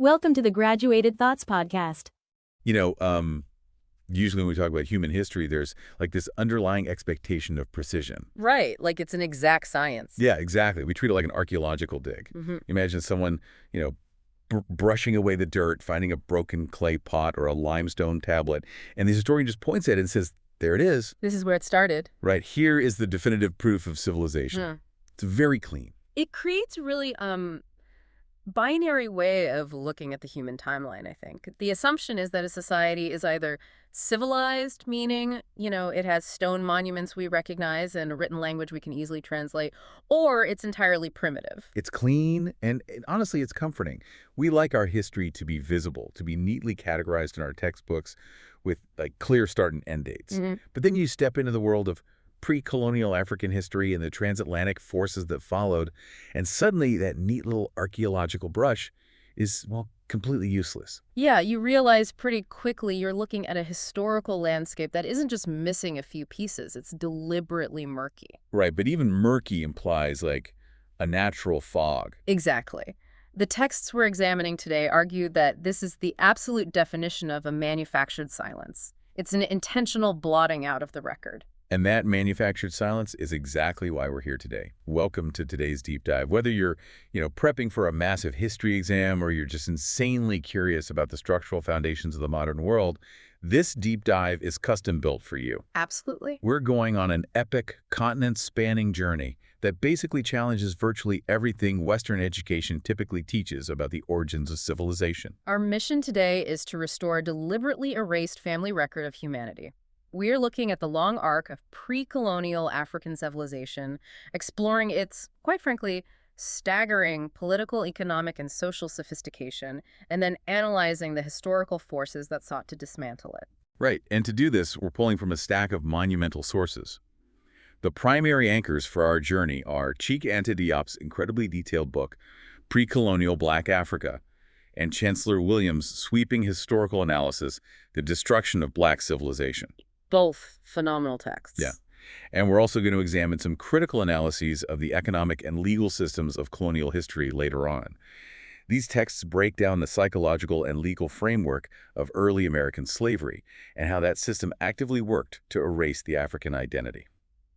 Welcome to the Graduated Thoughts podcast. You know, usually when we talk about human history, there's like this underlying expectation of precision. Right, like it's an exact science. Yeah, exactly. We treat it like an archaeological dig. Imagine someone, brushing away the dirt, finding a broken clay pot or a limestone tablet, and the historian just points at it and says, there it is. This is where it started. Right, here is the definitive proof of civilization. It's very clean. It creates a really binary way of looking at the human timeline, I think. The assumption is that a society is either civilized, meaning, it has stone monuments we recognize and a written language we can easily translate, or it's entirely primitive. It's clean, and honestly, it's comforting. We like our history to be visible, to be neatly categorized in our textbooks with like clear start and end dates. But then you step into the world of pre-colonial African history and the transatlantic forces that followed, and suddenly that neat little archaeological brush is, well, completely useless. Yeah, you realize pretty quickly you're looking at a historical landscape that isn't just missing a few pieces, it's deliberately murky. Right, but even murky implies, like, a natural fog. Exactly. The texts we're examining today argue that this is the absolute definition of a manufactured silence. It's an intentional blotting out of the record. And that manufactured silence is exactly why we're here today. Welcome to today's deep dive. Whether you're, prepping for a massive history exam or you're just insanely curious about the structural foundations of the modern world, this deep dive is custom built for you. Absolutely. We're going on an epic, continent-spanning journey that basically challenges virtually everything Western education typically teaches about the origins of civilization. Our mission today is to restore a deliberately erased family record of humanity. We're looking at the long arc of pre-colonial African civilization, exploring its, quite frankly, staggering political, economic, and social sophistication, and then analyzing the historical forces that sought to dismantle it. Right, and to do this, we're pulling from a stack of monumental sources. The primary anchors for our journey are Cheikh Anta Diop's incredibly detailed book, Pre-Colonial Black Africa, and Chancellor Williams' sweeping historical analysis, The Destruction of Black Civilization. Both phenomenal texts. Yeah. And we're also going to examine some critical analyses of the economic and legal systems of colonial history later on. These texts break down the psychological and legal framework of early American slavery and how that system actively worked to erase the African identity.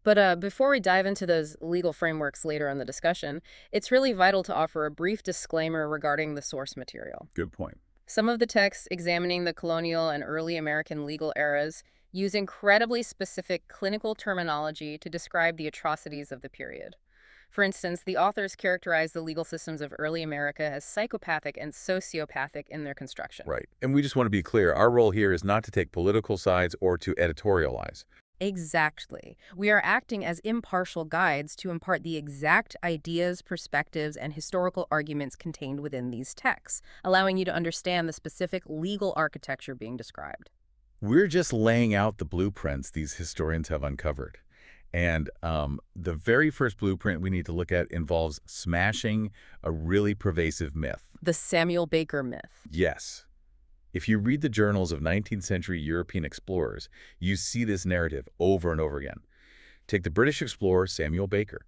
But before we dive into those legal frameworks later in the discussion, it's really vital to offer a brief disclaimer regarding the source material. Good point. Some of the texts examining the colonial and early American legal eras use incredibly specific clinical terminology to describe the atrocities of the period. For instance, the authors characterize the legal systems of early America as psychopathic and sociopathic in their construction. Right. And we just want to be clear, our role here is not to take political sides or to editorialize. Exactly. We are acting as impartial guides to impart the exact ideas, perspectives, and historical arguments contained within these texts, allowing you to understand the specific legal architecture being described. We're just laying out the blueprints these historians have uncovered. And the very first blueprint we need to look at involves smashing a really pervasive myth. The Samuel Baker myth. Yes. If you read the journals of 19th century European explorers, you see this narrative over and over again. Take the British explorer Samuel Baker.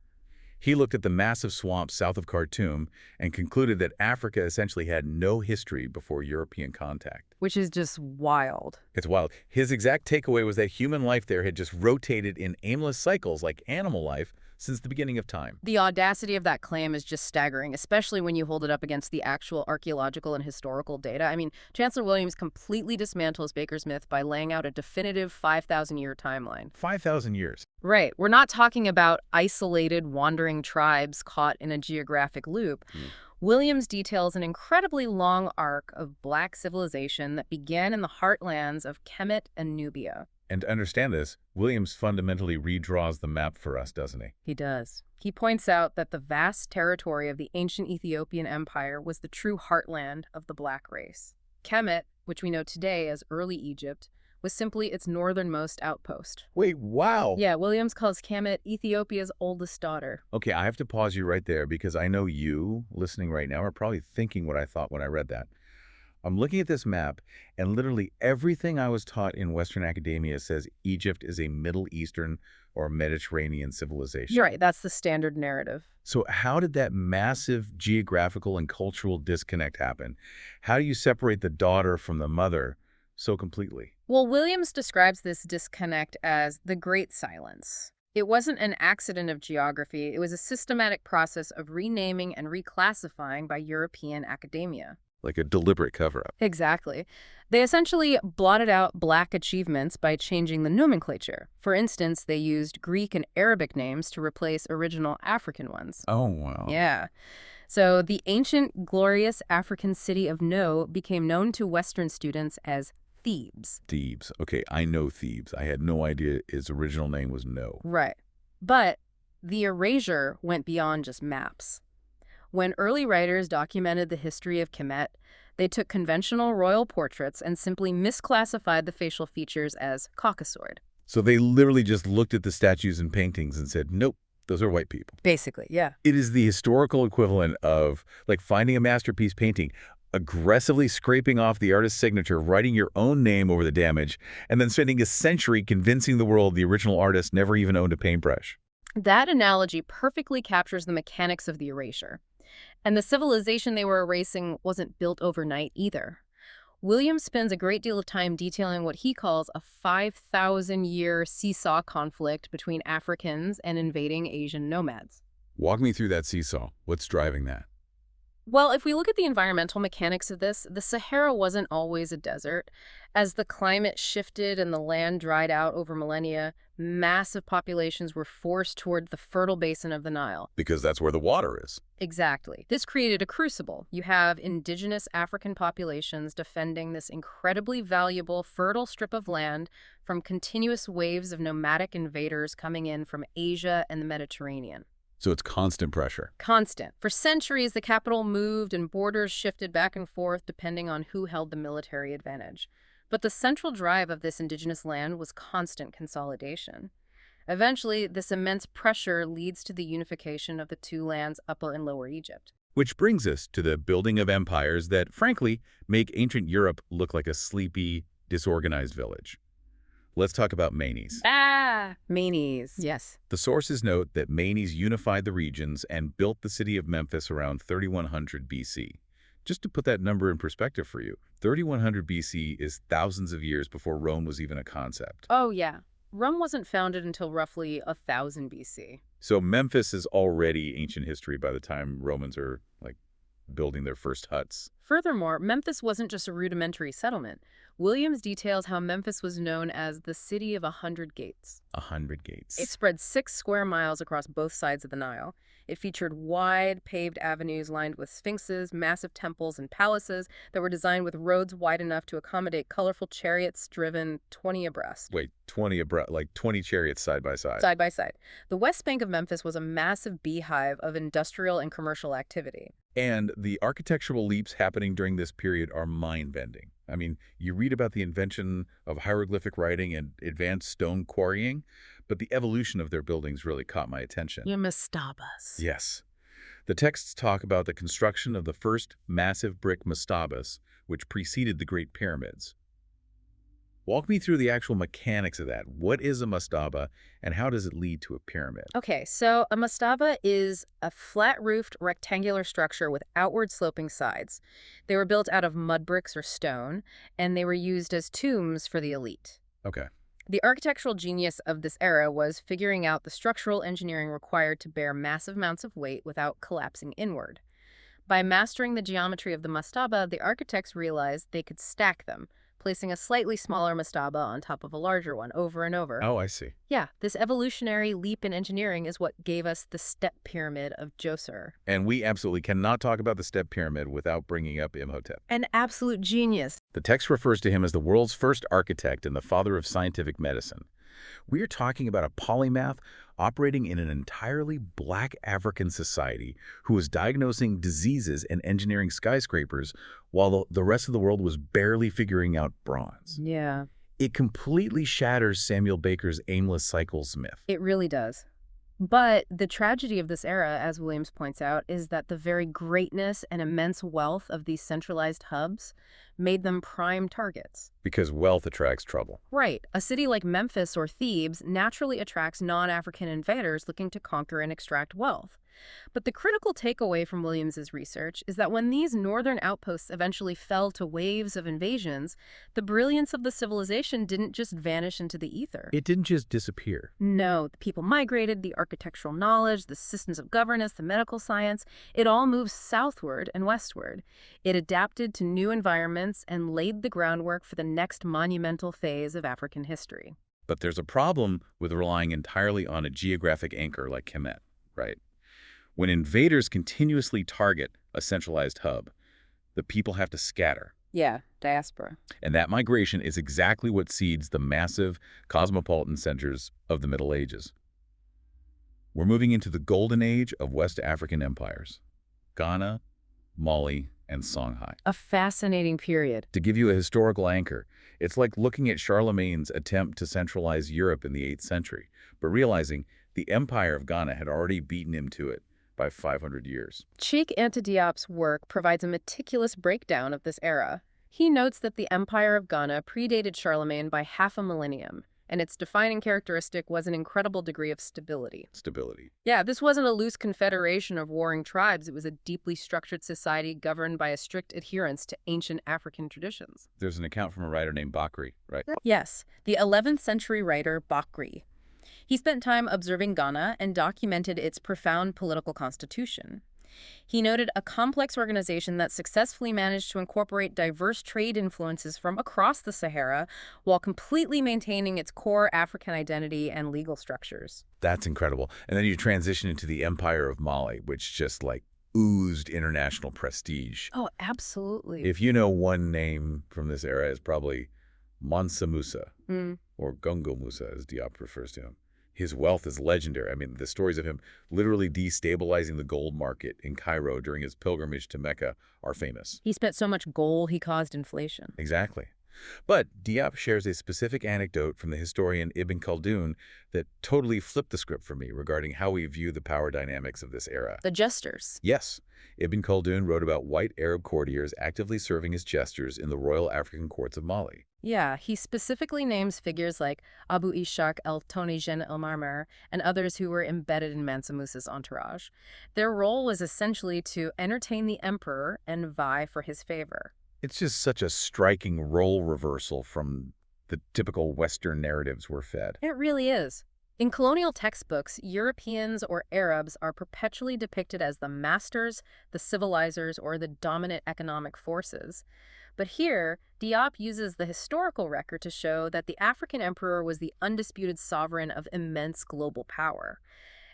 He looked at the massive swamps south of Khartoum and concluded that Africa essentially had no history before European contact. Which is just wild. It's wild. His exact takeaway was that human life there had just rotated in aimless cycles like animal life since the beginning of time. The audacity of that claim is just staggering, especially when you hold it up against the actual archaeological and historical data. I mean, Chancellor Williams completely dismantles Baker's myth by laying out a definitive 5,000-year timeline. 5,000 years. Right. We're not talking about isolated, wandering tribes caught in a geographic loop. Williams details an incredibly long arc of Black civilization that began in the heartlands of Kemet and Nubia. And to understand this, Williams fundamentally redraws the map for us, doesn't he? He does. He points out that the vast territory of the ancient Ethiopian Empire was the true heartland of the Black race. Kemet, which we know today as early Egypt, was simply its northernmost outpost. Wait, wow. Yeah, Williams calls Kemet Ethiopia's oldest daughter. Okay, I have to pause you right there because I know you, listening right now, are probably thinking what I thought when I read that. I'm looking at this map, and literally everything I was taught in Western academia says Egypt is a Middle Eastern or Mediterranean civilization. You're right, that's the standard narrative. So how did that massive geographical and cultural disconnect happen? How do you separate the daughter from the mother so completely? Well, Williams describes this disconnect as the Great Silence. It wasn't an accident of geography, it was a systematic process of renaming and reclassifying by European academia. Like a deliberate cover-up. Exactly. They essentially blotted out Black achievements by changing the nomenclature. For instance, they used Greek and Arabic names to replace original African ones. Oh, wow. Yeah. So the ancient, glorious African city of No became known to Western students as Thebes. Thebes. Okay, I know Thebes. I had no idea his original name was No. Right. But the erasure went beyond just maps. When early writers documented the history of Kemet, they took conventional royal portraits and simply misclassified the facial features as Caucasoid. So they literally just looked at the statues and paintings and said, nope, those are white people. Basically, yeah. It is the historical equivalent of, like, finding a masterpiece painting, aggressively scraping off the artist's signature, writing your own name over the damage, and then spending a century convincing the world the original artist never even owned a paintbrush. That analogy perfectly captures the mechanics of the erasure. And the civilization they were erasing wasn't built overnight either. Williams spends a great deal of time detailing what he calls a 5,000-year seesaw conflict between Africans and invading Asian nomads. Walk me through that seesaw. What's driving that? Well, if we look at the environmental mechanics of this, the Sahara wasn't always a desert. As the climate shifted and the land dried out over millennia, massive populations were forced toward the fertile basin of the Nile. Because that's where the water is. Exactly. This created a crucible. You have indigenous African populations defending this incredibly valuable, fertile strip of land from continuous waves of nomadic invaders coming in from Asia and the Mediterranean. So it's constant pressure. Constant. For centuries, the capital moved and borders shifted back and forth depending on who held the military advantage. But the central drive of this indigenous land was constant consolidation. Eventually, this immense pressure leads to the unification of the two lands, Upper and Lower Egypt. Which brings us to the building of empires that, frankly, make ancient Europe look like a sleepy, disorganized village. Let's talk about Menes. Menes. Yes. The sources note that Menes unified the regions and built the city of Memphis around 3100 BC. Just to put that number in perspective for you, 3100 BC is thousands of years before Rome was even a concept. Oh, yeah. Rome wasn't founded until roughly 1000 BC. So Memphis is already ancient history by the time Romans are, like, building their first huts. Furthermore, Memphis wasn't just a rudimentary settlement. Williams details how Memphis was known as the City of 100 Gates. 100 gates. It spread 6 square miles across both sides of the Nile. It featured wide, paved avenues lined with sphinxes, massive temples, and palaces that were designed with roads wide enough to accommodate colorful chariots driven 20 abreast. Wait, 20 abreast, like 20 chariots side by side. Side by side. The West Bank of Memphis was a massive beehive of industrial and commercial activity. And the architectural leaps happening during this period are mind-bending. I mean, you read about the invention of hieroglyphic writing and advanced stone quarrying, but the evolution of their buildings really caught my attention. Your mastabas. Yes. The texts talk about the construction of the first massive brick mastabas, which preceded the Great Pyramids. Walk me through the actual mechanics of that. What is a mastaba, and how does it lead to a pyramid? Okay, so a mastaba is a flat-roofed rectangular structure with outward-sloping sides. They were built out of mud bricks or stone, and they were used as tombs for the elite. Okay. The architectural genius of this era was figuring out the structural engineering required to bear massive amounts of weight without collapsing inward. By mastering the geometry of the mastaba, the architects realized they could stack them, placing a slightly smaller mastaba on top of a larger one over and over. Oh, I see. Yeah, this evolutionary leap in engineering is what gave us the step pyramid of Djoser. And we absolutely cannot talk about the step pyramid without bringing up Imhotep. An absolute genius. The text refers to him as the world's first architect and the father of scientific medicine. We are talking about a polymath operating in an entirely Black African society who was diagnosing diseases and engineering skyscrapers while the rest of the world was barely figuring out bronze. Yeah. It completely shatters Samuel Baker's aimless cycles myth. It really does. But the tragedy of this era, as Williams points out, is that the very greatness and immense wealth of these centralized hubs made them prime targets. Because wealth attracts trouble. Right. A city like Memphis or Thebes naturally attracts non-African invaders looking to conquer and extract wealth. But the critical takeaway from Williams's research is that when these northern outposts eventually fell to waves of invasions, the brilliance of the civilization didn't just vanish into the ether. It didn't just disappear. No, the people migrated, the architectural knowledge, the systems of governance, the medical science, it all moved southward and westward. It adapted to new environments and laid the groundwork for the next monumental phase of African history. But there's a problem with relying entirely on a geographic anchor like Kemet, right? When invaders continuously target a centralized hub, the people have to scatter. Yeah, diaspora. And that migration is exactly what seeds the massive cosmopolitan centers of the Middle Ages. We're moving into the golden age of West African empires: Ghana, Mali, and Songhai. A fascinating period. To give you a historical anchor, it's like looking at Charlemagne's attempt to centralize Europe in the 8th century, but realizing the Empire of Ghana had already beaten him to it by 500 years. Cheikh Anta Diop's work provides a meticulous breakdown of this era. He notes that the Empire of Ghana predated Charlemagne by half a millennium, and its defining characteristic was an incredible degree of stability. Stability. Yeah, this wasn't a loose confederation of warring tribes. It was a deeply structured society governed by a strict adherence to ancient African traditions. There's an account from a writer named Bakri, right? Yes, the 11th century writer Bakri. He spent time observing Ghana and documented its profound political constitution. He noted a complex organization that successfully managed to incorporate diverse trade influences from across the Sahara while completely maintaining its core African identity and legal structures. That's incredible. And then you transition into the Empire of Mali, which just like oozed international prestige. Oh, absolutely. If you know one name from this era, is probably Mansa Musa, or Gongo Musa, as Diop refers to him. His wealth is legendary. I mean, the stories of him literally destabilizing the gold market in Cairo during his pilgrimage to Mecca are famous. He spent so much gold, he caused inflation. Exactly. But Diop shares a specific anecdote from the historian Ibn Khaldun that totally flipped the script for me regarding how we view the power dynamics of this era. The jesters. Yes, Ibn Khaldun wrote about white Arab courtiers actively serving as jesters in the royal African courts of Mali. Yeah, he specifically names figures like Abu Ishaq el-Tonijan el-Marmar and others who were embedded in Mansa Musa's entourage. Their role was essentially to entertain the emperor and vie for his favor. It's just such a striking role reversal from the typical Western narratives we're fed. It really is. In colonial textbooks, Europeans or Arabs are perpetually depicted as the masters, the civilizers, or the dominant economic forces. But here, Diop uses the historical record to show that the African emperor was the undisputed sovereign of immense global power.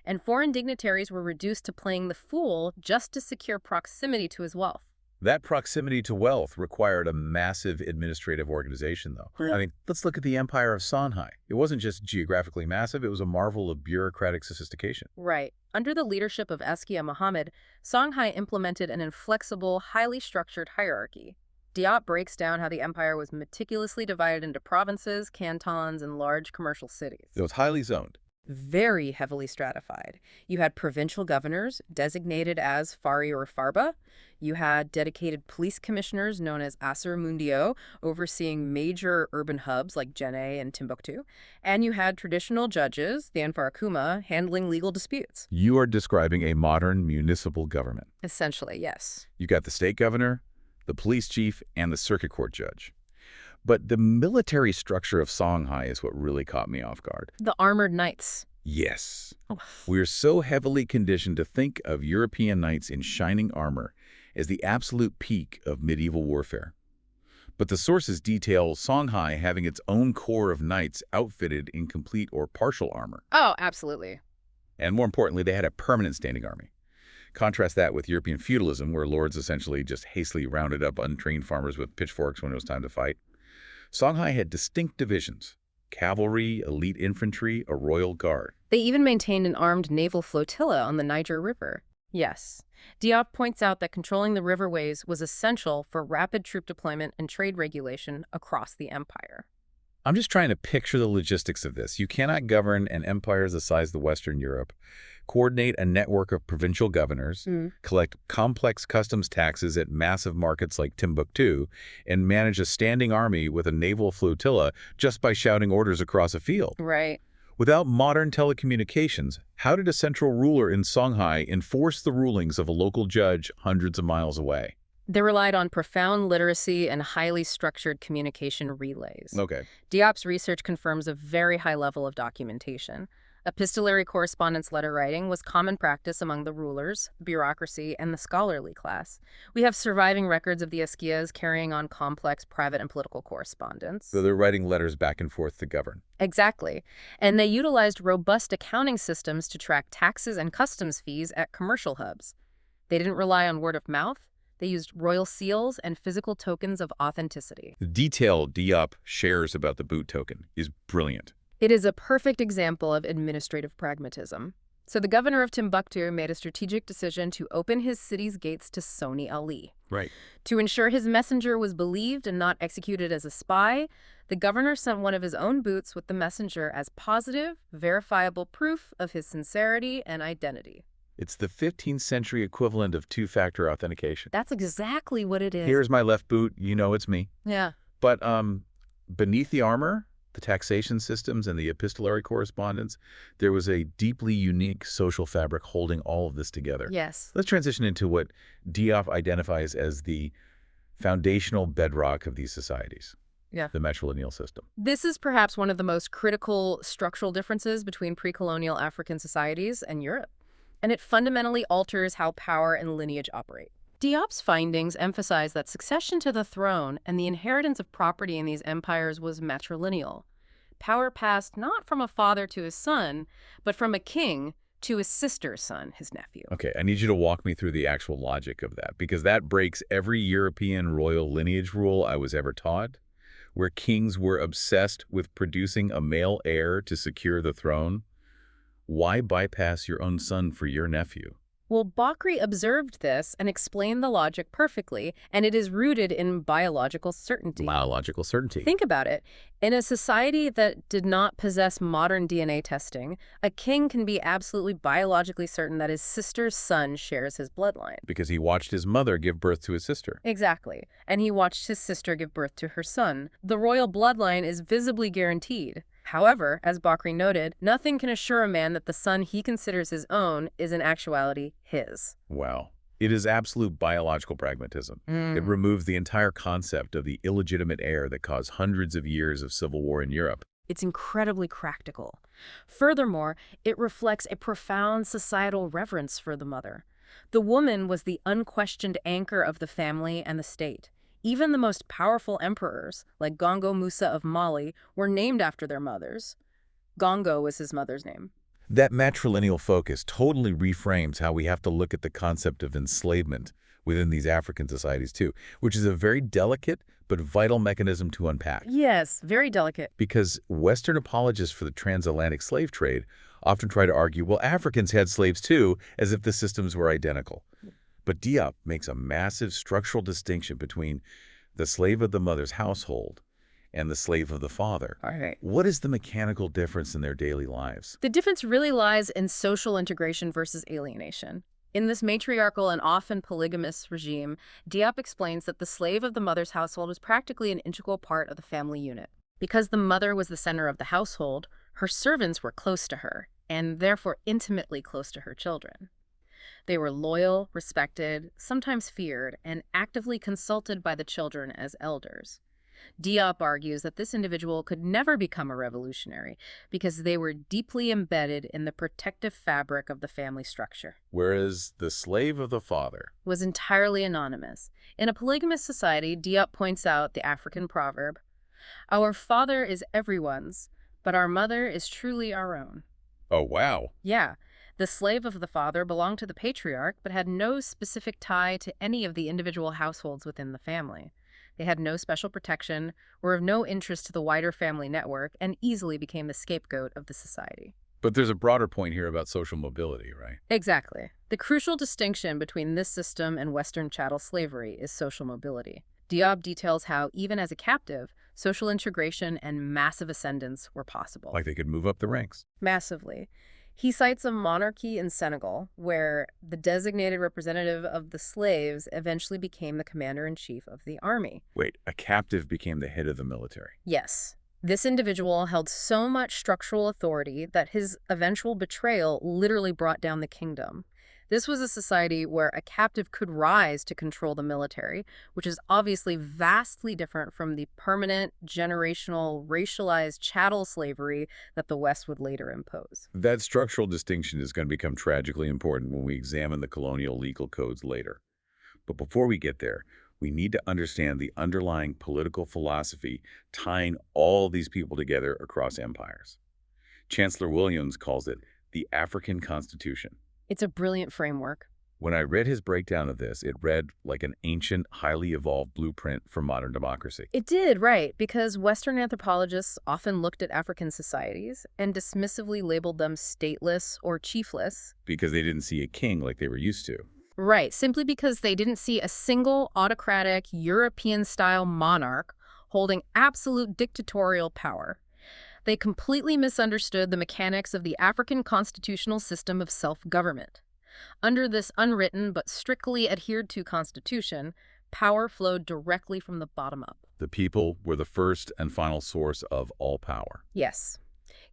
And foreign dignitaries were reduced to playing the fool just to secure proximity to his wealth. That proximity to wealth required a massive administrative organization, though. I mean, let's look at the Empire of Songhai. It wasn't just geographically massive, it was a marvel of bureaucratic sophistication. Right. Under the leadership of Askia Muhammad, Songhai implemented an inflexible, highly structured hierarchy. Diop breaks down how the empire was meticulously divided into provinces, cantons, and large commercial cities. It was highly zoned. Very heavily stratified. You had provincial governors, designated as Fari or Farba. You had dedicated police commissioners known as Asser Mundio, overseeing major urban hubs like Djenné and Timbuktu. And you had traditional judges, the Anfarakuma, handling legal disputes. You are describing a modern municipal government. Essentially, yes. You got the state governor, the police chief, and the circuit court judge. But the military structure of Songhai is what really caught me off guard. The armored knights. Yes. Oh. We're so heavily conditioned to think of European knights in shining armor as the absolute peak of medieval warfare. But the sources detail Songhai having its own corps of knights outfitted in complete or partial armor. Oh, absolutely. And more importantly, they had a permanent standing army. Contrast that with European feudalism, where lords essentially just hastily rounded up untrained farmers with pitchforks when it was time to fight. Songhai had distinct divisions: cavalry, elite infantry, a royal guard. They even maintained an armed naval flotilla on the Niger River. Yes. Diop points out that controlling the riverways was essential for rapid troop deployment and trade regulation across the empire. I'm just trying to picture the logistics of this. You cannot govern an empire the size of Western Europe, coordinate a network of provincial governors, collect complex customs taxes at massive markets like Timbuktu, and manage a standing army with a naval flotilla just by shouting orders across a field. Right. Without modern telecommunications, how did a central ruler in Songhai enforce the rulings of a local judge hundreds of miles away? They relied on profound literacy and highly structured communication relays. Okay. Diop's research confirms a very high level of documentation. Epistolary correspondence letter writing was common practice among the rulers, bureaucracy, and the scholarly class. We have surviving records of the Eskiyas carrying on complex private and political correspondence. So they're writing letters back and forth to govern. Exactly. And they utilized robust accounting systems to track taxes and customs fees at commercial hubs. They didn't rely on word of mouth. They used royal seals and physical tokens of authenticity. The detail Diop shares about the boot token is brilliant. It is a perfect example of administrative pragmatism. So the governor of Timbuktu made a strategic decision to open his city's gates to Soni Ali. Right. To ensure his messenger was believed and not executed as a spy, the governor sent one of his own boots with the messenger as positive, verifiable proof of his sincerity and identity. It's the 15th century equivalent of two-factor authentication. That's exactly what it is. Here's my left boot, you know it's me. Yeah. But beneath the armor, the taxation systems and the epistolary correspondence, there was a deeply unique social fabric holding all of this together. Yes. Let's transition into what Diop identifies as the foundational bedrock of these societies. Yeah. The matrilineal system. This is perhaps one of the most critical structural differences between pre-colonial African societies and Europe. And it fundamentally alters how power and lineage operate. Diop's findings emphasize that succession to the throne and the inheritance of property in these empires was matrilineal. Power passed not from a father to his son, but from a king to his sister's son, his nephew. Okay, I need you to walk me through the actual logic of that, because that breaks every European royal lineage rule I was ever taught, where kings were obsessed with producing a male heir to secure the throne. Why bypass your own son for your nephew? Well, Bakri observed this and explained the logic perfectly, and it is rooted in biological certainty. Biological certainty. Think about it. In a society that did not possess modern DNA testing, a king can be absolutely biologically certain that his sister's son shares his bloodline. Because he watched his mother give birth to his sister. Exactly. And he watched his sister give birth to her son. The royal bloodline is visibly guaranteed. However, as Bakri noted, nothing can assure a man that the son he considers his own is in actuality his. Wow. It is absolute biological pragmatism. It removes the entire concept of the illegitimate heir that caused hundreds of years of civil war in Europe. It's incredibly practical. Furthermore, it reflects a profound societal reverence for the mother. The woman was the unquestioned anchor of the family and the state. Even the most powerful emperors, like Gongo Musa of Mali, were named after their mothers. Gongo was his mother's name. That matrilineal focus totally reframes how we have to look at the concept of enslavement within these African societies too, which is a very delicate but vital mechanism to unpack. Yes, very delicate. Because Western apologists for the transatlantic slave trade often try to argue, well, Africans had slaves too, as if the systems were identical. But Diop makes a massive structural distinction between the slave of the mother's household and the slave of the father. All right. What is the mechanical difference in their daily lives? The difference really lies in social integration versus alienation. In this matriarchal and often polygamous regime, Diop explains that the slave of the mother's household was practically an integral part of the family unit. Because the mother was the center of the household, her servants were close to her, and therefore intimately close to her children. They were loyal, respected, sometimes feared, and actively consulted by the children as elders. Diop argues that this individual could never become a revolutionary because they were deeply embedded in the protective fabric of the family structure. Whereas the slave of the father Was entirely anonymous. In a polygamous society, Diop points out the African proverb, "Our father is everyone's, but our mother is truly our own." Oh, wow. Yeah. The slave of the father belonged to the patriarch, but had no specific tie to any of the individual households within the family. They had no special protection, were of no interest to the wider family network, and easily became the scapegoat of the society. But there's a broader point here about social mobility, right? Exactly. The crucial distinction between this system and Western chattel slavery is social mobility. Diop details how, even as a captive, social integration and massive ascendance were possible. Like they could move up the ranks. Massively. He cites a monarchy in Senegal where the designated representative of the slaves eventually became the commander-in-chief of the army. Wait, a captive became the head of the military. Yes. This individual held so much structural authority that his eventual betrayal literally brought down the kingdom. This was a society where a captive could rise to control the military, which is obviously vastly different from the permanent, generational, racialized chattel slavery that the West would later impose. That structural distinction is going to become tragically important when we examine the colonial legal codes later. But before we get there, we need to understand the underlying political philosophy tying all these people together across empires. Chancellor Williams calls it the African Constitution. It's a brilliant framework. When I read his breakdown of this, it read like an ancient, highly evolved blueprint for modern democracy. It did, right, because Western anthropologists often looked at African societies and dismissively labeled them stateless or chiefless. Because they didn't see a king like they were used to. Right, simply because they didn't see a single autocratic European-style monarch holding absolute dictatorial power. They completely misunderstood the mechanics of the African constitutional system of self-government. Under this unwritten but strictly adhered to constitution, power flowed directly from the bottom up. The people were the first and final source of all power. Yes.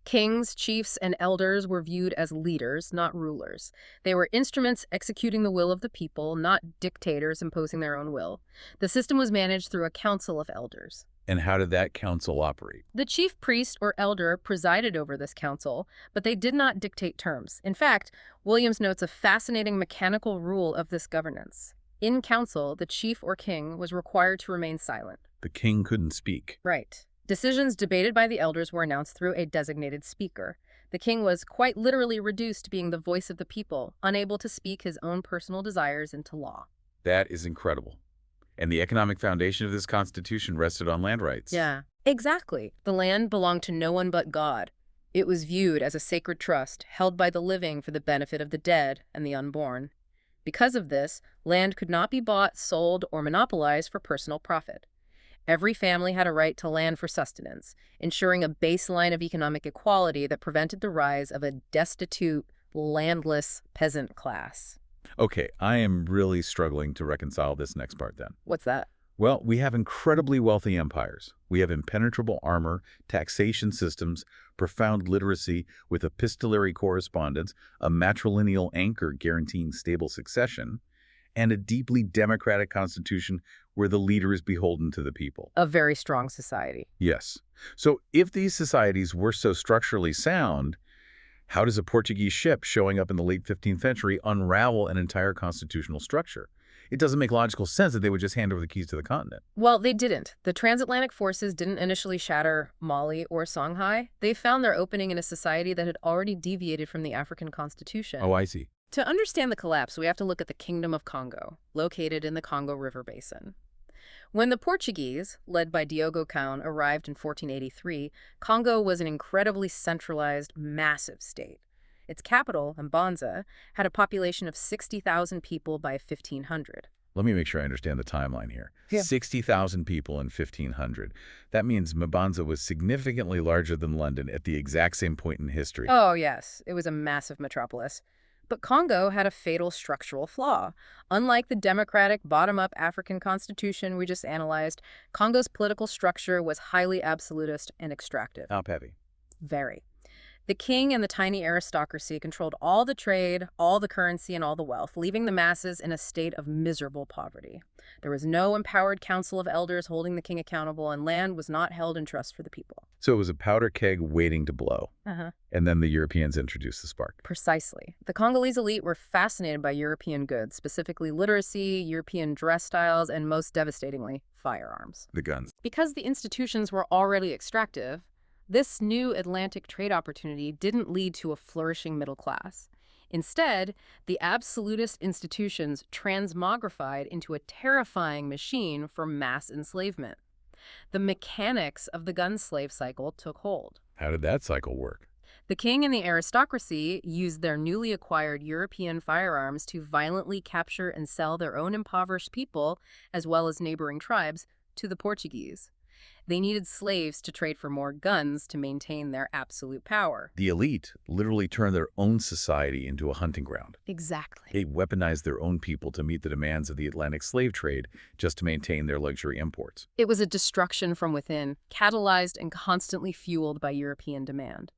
Kings, chiefs, and elders were viewed as leaders, not rulers. They were instruments executing the will of the people, not dictators imposing their own will. The system was managed through a council of elders. And how did that council operate? The chief priest or elder presided over this council, but they did not dictate terms. In fact, Williams notes a fascinating mechanical rule of this governance. In council, the chief or king was required to remain silent. The king couldn't speak. Right. Decisions debated by the elders were announced through a designated speaker. The king was quite literally reduced to being the voice of the people, unable to speak his own personal desires into law. That is incredible. And the economic foundation of this constitution rested on land rights. Yeah, exactly. The land belonged to no one but God. It was viewed as a sacred trust held by the living for the benefit of the dead and the unborn. Because of this, land could not be bought, sold, or monopolized for personal profit. Every family had a right to land for sustenance, ensuring a baseline of economic equality that prevented the rise of a destitute, landless peasant class. Okay, I am really struggling to reconcile this next part then. What's that? Well, we have incredibly wealthy empires. We have impenetrable armor, taxation systems, profound literacy with epistolary correspondence, a matrilineal anchor guaranteeing stable succession, and a deeply democratic constitution where the leader is beholden to the people. A very strong society. Yes. So if these societies were so structurally sound, how does a Portuguese ship showing up in the late 15th century unravel an entire constitutional structure? It doesn't make logical sense that they would just hand over the keys to the continent. Well, they didn't. The transatlantic forces didn't initially shatter Mali or Songhai. They found their opening in a society that had already deviated from the African constitution. Oh, I see. To understand the collapse, we have to look at the Kingdom of Congo, located in the Congo River Basin. When the Portuguese, led by Diogo Caon, arrived in 1483, Congo was an incredibly centralized, massive state. Its capital, Mbanza, had a population of 60,000 people by 1500. Let me make sure I understand the timeline here. Yeah. 60,000 people in 1500. That means Mbanza was significantly larger than London at the exact same point in history. Oh, yes, it was a massive metropolis. But Congo had a fatal structural flaw. Unlike the democratic, bottom-up African constitution we just analyzed, Congo's political structure was highly absolutist and extractive. Top-heavy. Very. The king and the tiny aristocracy controlled all the trade, all the currency, and all the wealth, leaving the masses in a state of miserable poverty. There was no empowered council of elders holding the king accountable, and land was not held in trust for the people. So it was a powder keg waiting to blow. And then the Europeans introduced the spark. Precisely. The Congolese elite were fascinated by European goods, specifically literacy, European dress styles, and most devastatingly, firearms. The guns. Because the institutions were already extractive, this new Atlantic trade opportunity didn't lead to a flourishing middle class. Instead, the absolutist institutions transmogrified into a terrifying machine for mass enslavement. The mechanics of the gun slave cycle took hold. How did that cycle work? The king and the aristocracy used their newly acquired European firearms to violently capture and sell their own impoverished people, as well as neighboring tribes, to the Portuguese. They needed slaves to trade for more guns to maintain their absolute power. The elite literally turned their own society into a hunting ground. Exactly. They weaponized their own people to meet the demands of the Atlantic slave trade just to maintain their luxury imports. It was a destruction from within, catalyzed and constantly fueled by European demand.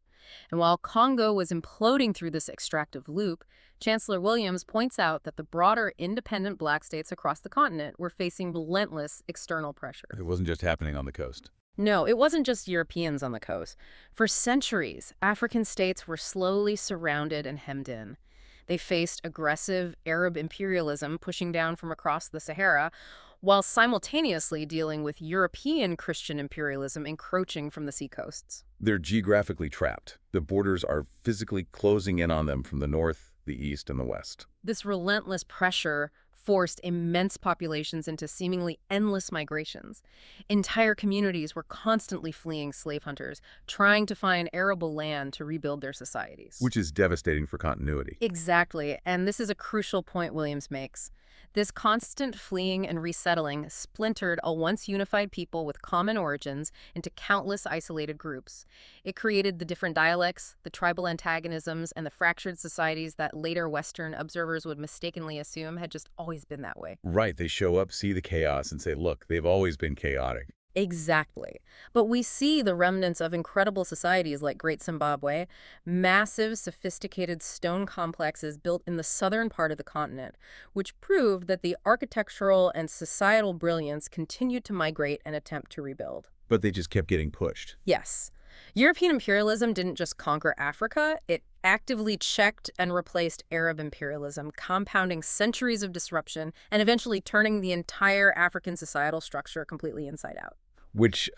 And while Congo was imploding through this extractive loop, Chancellor Williams points out that the broader independent black states across the continent were facing relentless external pressure. It wasn't just happening on the coast. No, it wasn't just Europeans on the coast. For centuries, African states were slowly surrounded and hemmed in. They faced aggressive Arab imperialism pushing down from across the Sahara, while simultaneously dealing with European Christian imperialism encroaching from the seacoasts. They're geographically trapped. The borders are physically closing in on them from the north, the east, and the west. This relentless pressure forced immense populations into seemingly endless migrations. Entire communities were constantly fleeing slave hunters, trying to find arable land to rebuild their societies. Which is devastating for continuity. Exactly, and this is a crucial point Williams makes. This constant fleeing and resettling splintered a once unified people with common origins into countless isolated groups. It created the different dialects, the tribal antagonisms, and the fractured societies that later Western observers would mistakenly assume had just always been that way. Right, they show up, see the chaos, and say, look, they've always been chaotic. Exactly. But we see the remnants of incredible societies like Great Zimbabwe, massive, sophisticated stone complexes built in the southern part of the continent, which proved that the architectural and societal brilliance continued to migrate and attempt to rebuild. But they just kept getting pushed. Yes. European imperialism didn't just conquer Africa, it actively checked and replaced Arab imperialism, compounding centuries of disruption and eventually turning the entire African societal structure completely inside out. Which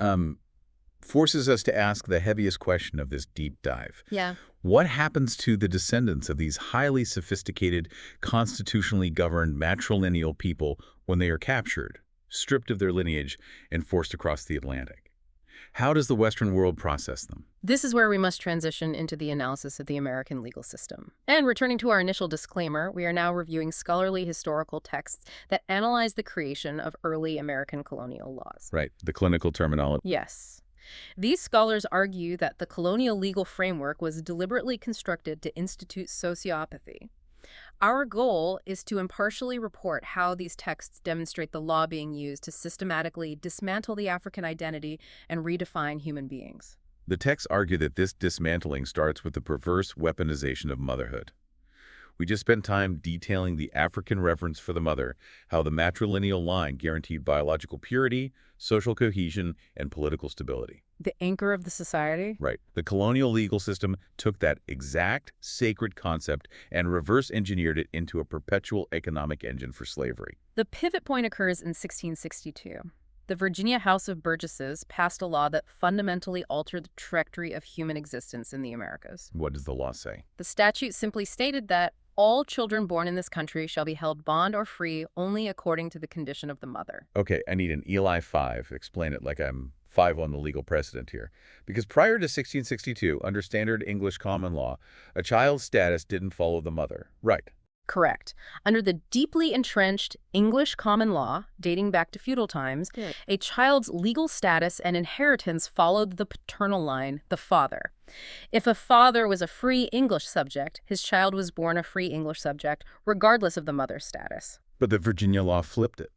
forces us to ask the heaviest question of this deep dive. Yeah. What happens to the descendants of these highly sophisticated, constitutionally governed matrilineal people when they are captured, stripped of their lineage, and forced across the Atlantic? How does the Western world process them? This is where we must transition into the analysis of the American legal system. And returning to our initial disclaimer, we are now reviewing scholarly historical texts that analyze the creation of early American colonial laws. Right, the clinical terminology. Yes. These scholars argue that the colonial legal framework was deliberately constructed to institute sociopathy. Our goal is to impartially report how these texts demonstrate the law being used to systematically dismantle the African identity and redefine human beings. The texts argue that this dismantling starts with the perverse weaponization of motherhood. We just spent time detailing the African reverence for the mother, how the matrilineal line guaranteed biological purity, social cohesion, and political stability. The anchor of the society? Right. The colonial legal system took that exact sacred concept and reverse-engineered it into a perpetual economic engine for slavery. The pivot point occurs in 1662. The Virginia House of Burgesses passed a law that fundamentally altered the trajectory of human existence in the Americas. What does the law say? The statute simply stated that all children born in this country shall be held bond or free only according to the condition of the mother. Okay, I need an Eli 5. Explain it like I'm 5 on the legal precedent here. Because prior to 1662, under standard English common law, a child's status didn't follow the mother. Right. Correct. Under the deeply entrenched English common law, dating back to feudal times, a child's legal status and inheritance followed the paternal line, the father. If a father was a free English subject, his child was born a free English subject, regardless of the mother's status. But the Virginia law flipped it.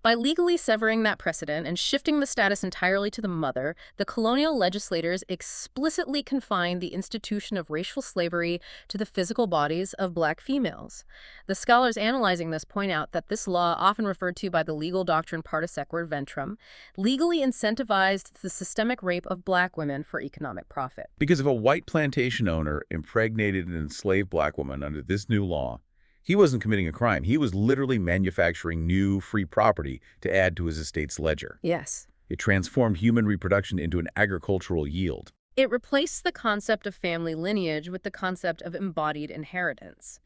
By legally severing that precedent and shifting the status entirely to the mother, the colonial legislators explicitly confined the institution of racial slavery to the physical bodies of black females. The scholars analyzing this point out that this law, often referred to by the legal doctrine parta sequor ventrum, legally incentivized the systemic rape of black women for economic profit. Because if a white plantation owner impregnated an enslaved black woman under this new law, he wasn't committing a crime. He was literally manufacturing new free property to add to his estate's ledger. Yes. It transformed human reproduction into an agricultural yield. It replaced the concept of family lineage with the concept of embodied inheritance.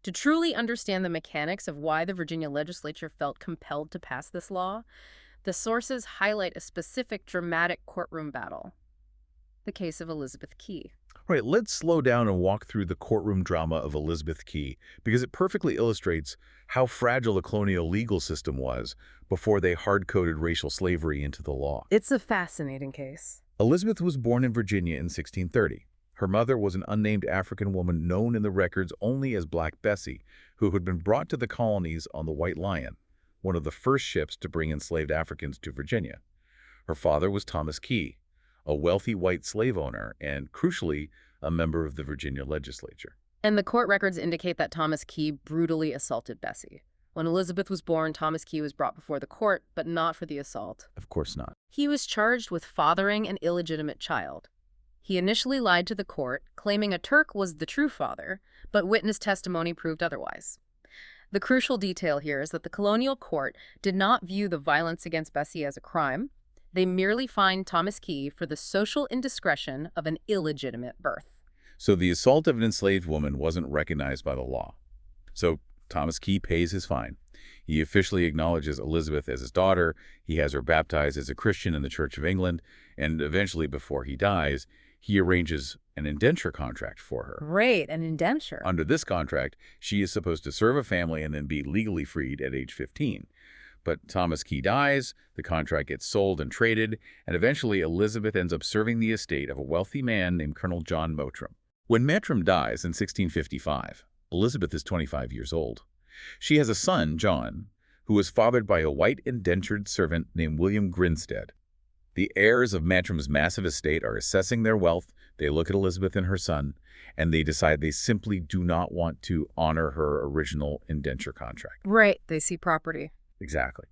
To truly understand the mechanics of why the Virginia legislature felt compelled to pass this law, the sources highlight a specific dramatic courtroom battle, the case of Elizabeth Key. All right, let's slow down and walk through the courtroom drama of Elizabeth Key, because it perfectly illustrates how fragile the colonial legal system was before they hard-coded racial slavery into the law. It's a fascinating case. Elizabeth was born in Virginia in 1630. Her mother was an unnamed African woman known in the records only as Black Bessie, who had been brought to the colonies on the White Lion, one of the first ships to bring enslaved Africans to Virginia. Her father was Thomas Key, a wealthy white slave owner and, crucially, a member of the Virginia legislature. And the court records indicate that Thomas Key brutally assaulted Bessie. When Elizabeth was born, Thomas Key was brought before the court, but not for the assault. Of course not. He was charged with fathering an illegitimate child. He initially lied to the court, claiming a Turk was the true father, but witness testimony proved otherwise. The crucial detail here is that the colonial court did not view the violence against Bessie as a crime. They merely fined Thomas Key for the social indiscretion of an illegitimate birth. So the assault of an enslaved woman wasn't recognized by the law. So Thomas Key pays his fine. He officially acknowledges Elizabeth as his daughter. He has her baptized as a Christian in the Church of England. And eventually, before he dies, he arranges an indenture contract for her. Great, an indenture. Under this contract, she is supposed to serve a family and then be legally freed at age 15. But Thomas Key dies, the contract gets sold and traded, and eventually Elizabeth ends up serving the estate of a wealthy man named Colonel John Mottram. When Mottram dies in 1655, Elizabeth is 25 years old. She has a son, John, who is fathered by a white indentured servant named William Grinstead. The heirs of Mottram's massive estate are assessing their wealth. They look at Elizabeth and her son, and they decide they simply do not want to honor her original indenture contract. Right, they see property. Exactly.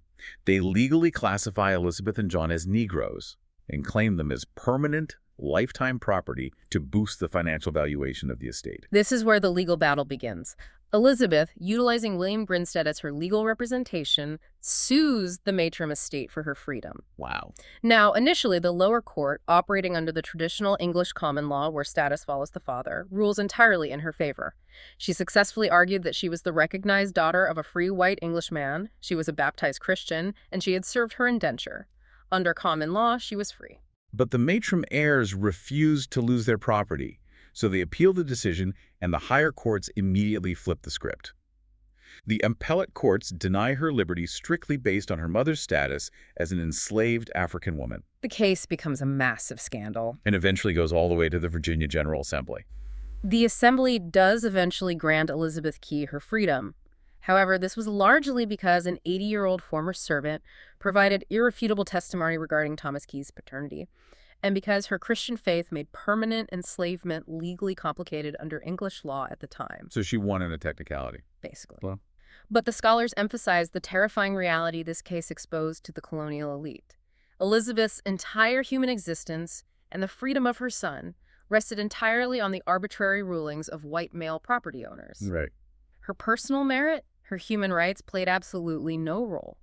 They legally classify Elizabeth and John as Negroes and claim them as permanent, lifetime property to boost the financial valuation of the estate. This is where the legal battle begins. Elizabeth, utilizing William Grinstead as her legal representation, sues the Mottram estate for her freedom. Wow. Now, initially, the lower court, operating under the traditional English common law where status follows the father, rules entirely in her favor. She successfully argued that she was the recognized daughter of a free white Englishman, she was a baptized Christian, and she had served her indenture. Under common law, she was free. But the Mottram heirs refused to lose their property, so they appealed the decision, and the higher courts immediately flipped the script. The appellate courts deny her liberty strictly based on her mother's status as an enslaved African woman. The case becomes a massive scandal. And eventually goes all the way to the Virginia General Assembly. The Assembly does eventually grant Elizabeth Key her freedom. However, this was largely because an 80-year-old former servant provided irrefutable testimony regarding Thomas Key's paternity, and because her Christian faith made permanent enslavement legally complicated under English law at the time. So she won in a technicality. Basically. Well. But the scholars emphasize the terrifying reality this case exposed to the colonial elite. Elizabeth's entire human existence and the freedom of her son rested entirely on the arbitrary rulings of white male property owners. Right. Her personal merit, her human rights played absolutely no role.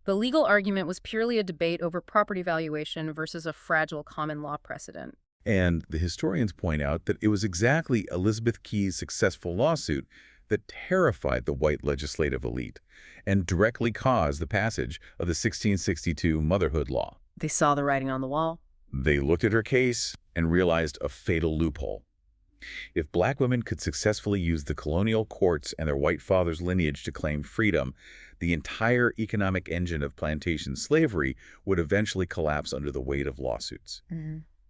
The legal argument was purely a debate over property valuation versus a fragile common law precedent. And the historians point out that it was exactly Elizabeth Key's successful lawsuit that terrified the white legislative elite and directly caused the passage of the 1662 Motherhood Law. They saw the writing on the wall. They looked at her case and realized a fatal loophole. If black women could successfully use the colonial courts and their white fathers' lineage to claim freedom, the entire economic engine of plantation slavery would eventually collapse under the weight of lawsuits.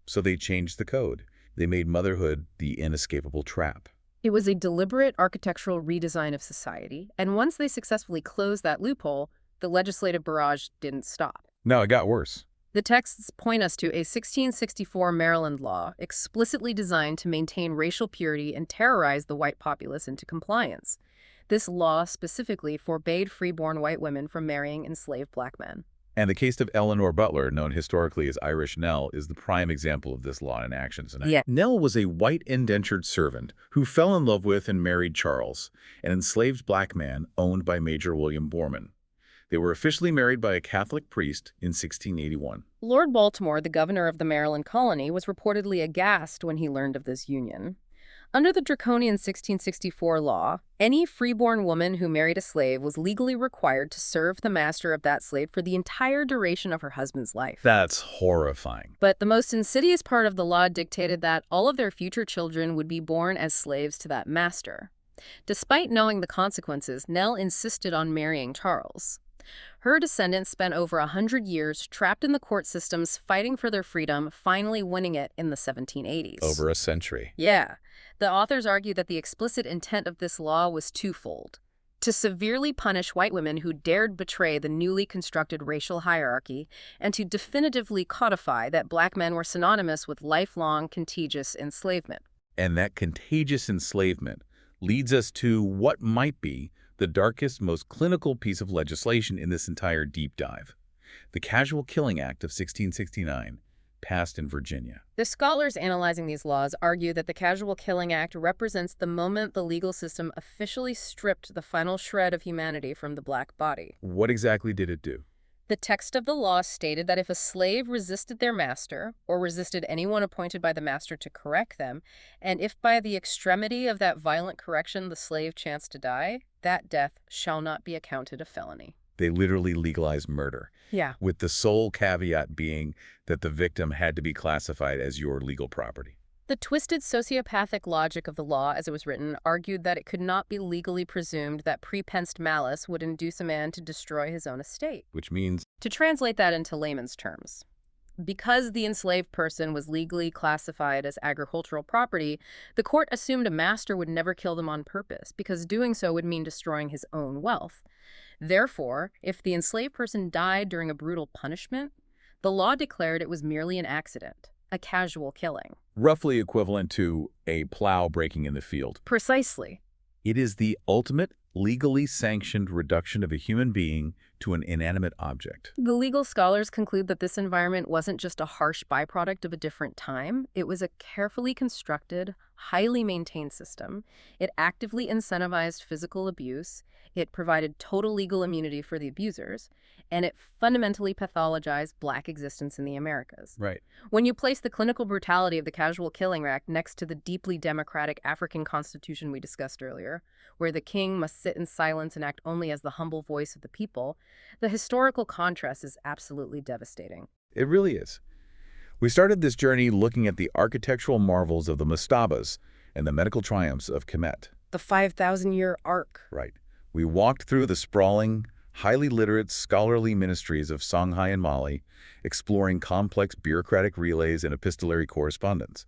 So they changed the code. They made motherhood the inescapable trap. It was a deliberate architectural redesign of society, and once they successfully closed that loophole, the legislative barrage didn't stop. No, it got worse. The texts point us to a 1664 Maryland law explicitly designed to maintain racial purity and terrorize the white populace into compliance. This law specifically forbade freeborn white women from marrying enslaved black men. And the case of Eleanor Butler, known historically as Irish Nell, is the prime example of this law in action tonight. Yeah. Nell was a white indentured servant who fell in love with and married Charles, an enslaved black man owned by Major William Borman. They were officially married by a Catholic priest in 1681. Lord Baltimore, the governor of the Maryland colony, was reportedly aghast when he learned of this union. Under the draconian 1664 law, any freeborn woman who married a slave was legally required to serve the master of that slave for the entire duration of her husband's life. That's horrifying. But the most insidious part of the law dictated that all of their future children would be born as slaves to that master. Despite knowing the consequences, Nell insisted on marrying Charles. Her descendants spent over 100 years trapped in the court systems fighting for their freedom, finally winning it in the 1780s. Over a century. Yeah. The authors argue that the explicit intent of this law was twofold: to severely punish white women who dared betray the newly constructed racial hierarchy, and to definitively codify that black men were synonymous with lifelong, contagious enslavement. And that contagious enslavement leads us to what might be the darkest, most clinical piece of legislation in this entire deep dive: the Casual Killing Act of 1669, passed in Virginia. The scholars analyzing these laws argue that the Casual Killing Act represents the moment the legal system officially stripped the final shred of humanity from the black body. What exactly did it do? The text of the law stated that if a slave resisted their master, or resisted anyone appointed by the master to correct them, and if by the extremity of that violent correction the slave chanced to die, that death shall not be accounted a felony. They literally legalized murder. Yeah. With the sole caveat being that the victim had to be classified as your legal property. The twisted sociopathic logic of the law, as it was written, argued that it could not be legally presumed that prepensed malice would induce a man to destroy his own estate. Which means, To translate that into layman's terms, because the enslaved person was legally classified as agricultural property, the court assumed a master would never kill them on purpose, because doing so would mean destroying his own wealth. Therefore, if the enslaved person died during a brutal punishment, the law declared it was merely an accident, a casual killing. roughly equivalent to a plow breaking in the field. Precisely. It is the ultimate legally sanctioned reduction of a human being to an inanimate object. The legal scholars conclude that this environment wasn't just a harsh byproduct of a different time. It was a carefully constructed, highly maintained system. It actively incentivized physical abuse. It provided total legal immunity for the abusers. And it fundamentally pathologized black existence in the Americas. Right. When you place the clinical brutality of the Casual Killing Act next to the deeply democratic African constitution we discussed earlier, where the king must sit in silence and act only as the humble voice of the people, the historical contrast is absolutely devastating. It really is. We started this journey looking at the architectural marvels of the mastabas and the medical triumphs of Kemet. The 5,000-year arc. Right. We walked through the sprawling, highly literate, scholarly ministries of Songhai and Mali, exploring complex bureaucratic relays and epistolary correspondence.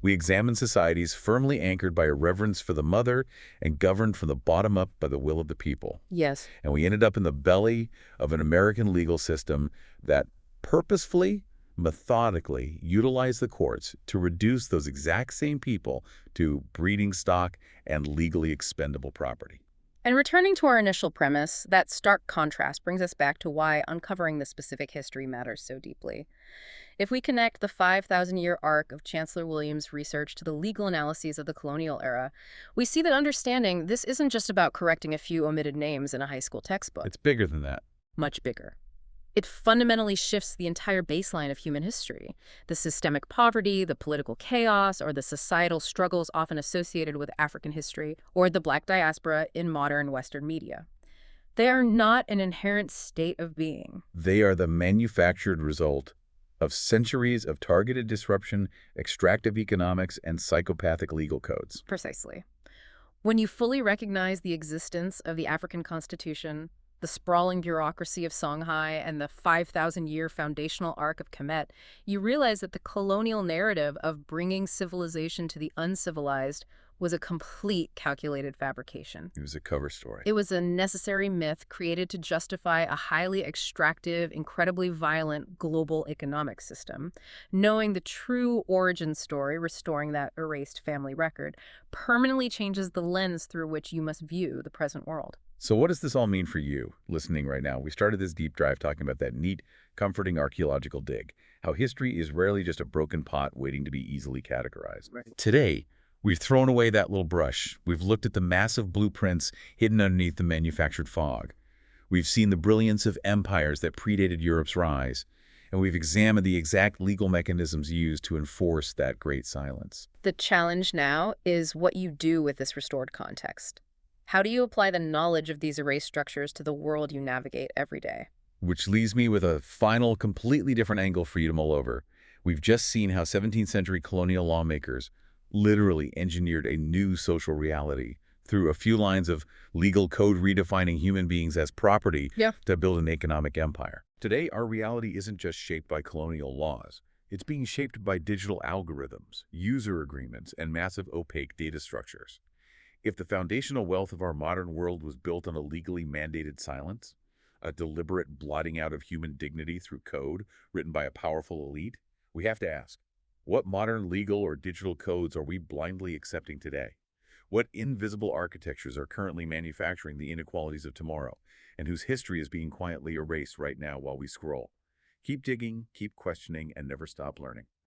We examined societies firmly anchored by a reverence for the mother and governed from the bottom up by the will of the people. Yes. And we ended up in the belly of an American legal system that purposefully, methodically utilized the courts to reduce those exact same people to breeding stock and legally expendable property. And returning to our initial premise, that stark contrast brings us back to why uncovering the specific history matters so deeply. If we connect the 5,000-year arc of Chancellor Williams' research to the legal analyses of the colonial era, we see that understanding this isn't just about correcting a few omitted names in a high school textbook. It's bigger than that. Much bigger. It fundamentally shifts the entire baseline of human history. The systemic poverty, the political chaos, or the societal struggles often associated with African history, or the black diaspora in modern Western media. They are not an inherent state of being. They are the manufactured result of centuries of targeted disruption, extractive economics, and psychopathic legal codes. Precisely. When you fully recognize the existence of the African Constitution, the sprawling bureaucracy of Songhai, and the 5,000-year foundational arc of Kemet, you realize that the colonial narrative of bringing civilization to the uncivilized was a complete calculated fabrication. It was a cover story. It was a necessary myth created to justify a highly extractive, incredibly violent global economic system. Knowing the true origin story, restoring that erased family record, permanently changes the lens through which you must view the present world. So what does this all mean for you, listening right now? We started this deep dive talking about that neat, comforting archaeological dig, how history is rarely just a broken pot waiting to be easily categorized. Right. Today, we've thrown away that little brush. We've looked at the massive blueprints hidden underneath the manufactured fog. We've seen the brilliance of empires that predated Europe's rise. and we've examined the exact legal mechanisms used to enforce that great silence. The challenge now is what you do with this restored context. How do you apply the knowledge of these erased structures to the world you navigate every day? Which leaves me with a final, completely different angle for you to mull over. We've just seen how 17th century colonial lawmakers literally engineered a new social reality through a few lines of legal code redefining human beings as property to build an economic empire. Today, our reality isn't just shaped by colonial laws. It's being shaped by digital algorithms, user agreements, and massive opaque data structures. If the foundational wealth of our modern world was built on a legally mandated silence, a deliberate blotting out of human dignity through code written by a powerful elite, we have to ask, what modern legal or digital codes are we blindly accepting today? What invisible architectures are currently manufacturing the inequalities of tomorrow, and whose history is being quietly erased right now while we scroll? Keep digging, keep questioning, and never stop learning.